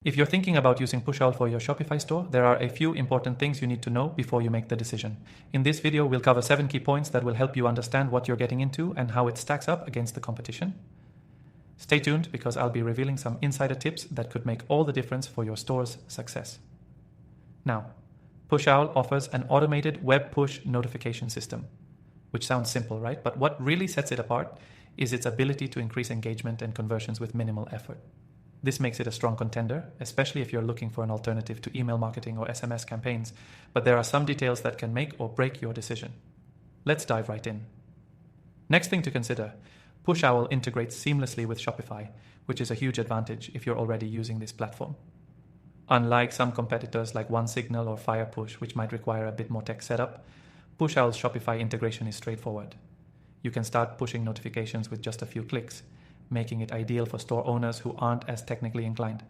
If you're thinking about using PushOwl for your Shopify store, there are a few important things you need to know before you make the decision. In this video, we'll cover 7 key points that will help you understand what you're getting into and how it stacks up against the competition. Stay tuned because I'll be revealing some insider tips that could make all the difference for your store's success. Now, PushOwl offers an automated web push notification system, which sounds simple, right? But what really sets it apart is its ability to increase engagement and conversions with minimal effort. This makes it a strong contender, especially if you're looking for an alternative to email marketing or SMS campaigns, but there are some details that can make or break your decision. Let's dive right in. Next thing to consider, PushOwl integrates seamlessly with Shopify, which is a huge advantage if you're already using this platform. Unlike some competitors like OneSignal or FirePush, which might require a bit more tech setup, PushOwl's Shopify integration is straightforward. You can start pushing notifications with just a few clicks, making it ideal for store owners who aren't as technically inclined.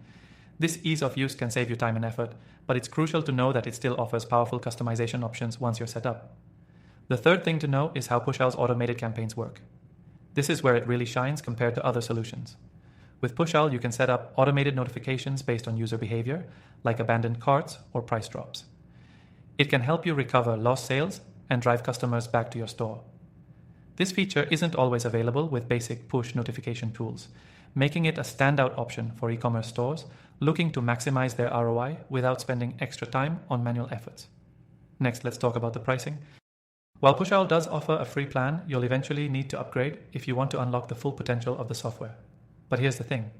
This ease of use can save you time and effort, but it's crucial to know that it still offers powerful customization options once you're set up. The third thing to know is how PushOwl's automated campaigns work. This is where it really shines compared to other solutions. With PushOwl, you can set up automated notifications based on user behavior, like abandoned carts or price drops. It can help you recover lost sales and drive customers back to your store. This feature isn't always available with basic push notification tools, making it a standout option for e-commerce stores looking to maximize their ROI without spending extra time on manual efforts. Next, let's talk about the pricing. While PushOwl does offer a free plan, you'll eventually need to upgrade if you want to unlock the full potential of the software. But here's the thing.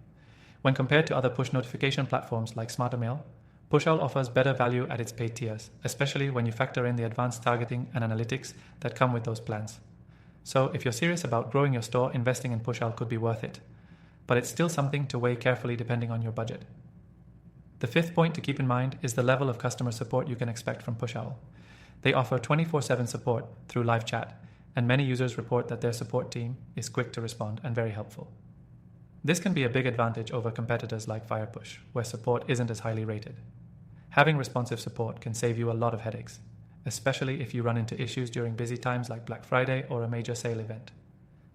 When compared to other push notification platforms like SmarterMail, PushOwl offers better value at its paid tiers, especially when you factor in the advanced targeting and analytics that come with those plans. So if you're serious about growing your store, investing in PushOwl could be worth it. But it's still something to weigh carefully depending on your budget. The fifth point to keep in mind is the level of customer support you can expect from PushOwl. They offer 24/7 support through live chat, and many users report that their support team is quick to respond and very helpful. This can be a big advantage over competitors like FirePush, where support isn't as highly rated. Having responsive support can save you a lot of headaches, especially if you run into issues during busy times like Black Friday or a major sale event.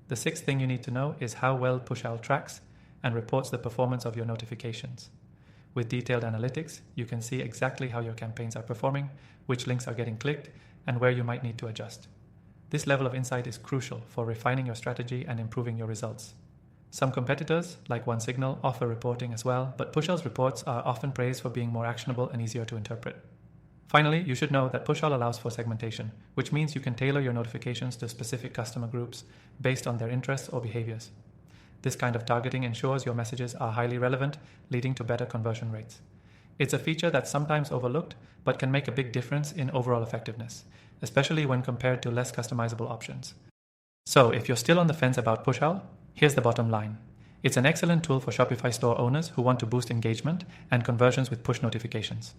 The sixth thing you need to know is how well PushOwl tracks and reports the performance of your notifications. With detailed analytics, you can see exactly how your campaigns are performing, which links are getting clicked, and where you might need to adjust. This level of insight is crucial for refining your strategy and improving your results. Some competitors, like OneSignal, offer reporting as well, but PushOwl's reports are often praised for being more actionable and easier to interpret. Finally, you should know that PushOwl allows for segmentation, which means you can tailor your notifications to specific customer groups based on their interests or behaviors. This kind of targeting ensures your messages are highly relevant, leading to better conversion rates. It's a feature that's sometimes overlooked, but can make a big difference in overall effectiveness, especially when compared to less customizable options. So if you're still on the fence about PushOwl, here's the bottom line. It's an excellent tool for Shopify store owners who want to boost engagement and conversions with push notifications.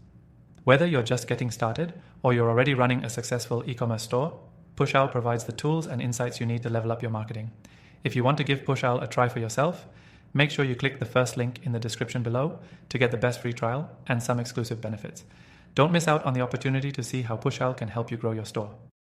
Whether you're just getting started or you're already running a successful e-commerce store, PushOwl provides the tools and insights you need to level up your marketing. If you want to give PushOwl a try for yourself, make sure you click the first link in the description below to get the best free trial and some exclusive benefits. Don't miss out on the opportunity to see how PushOwl can help you grow your store.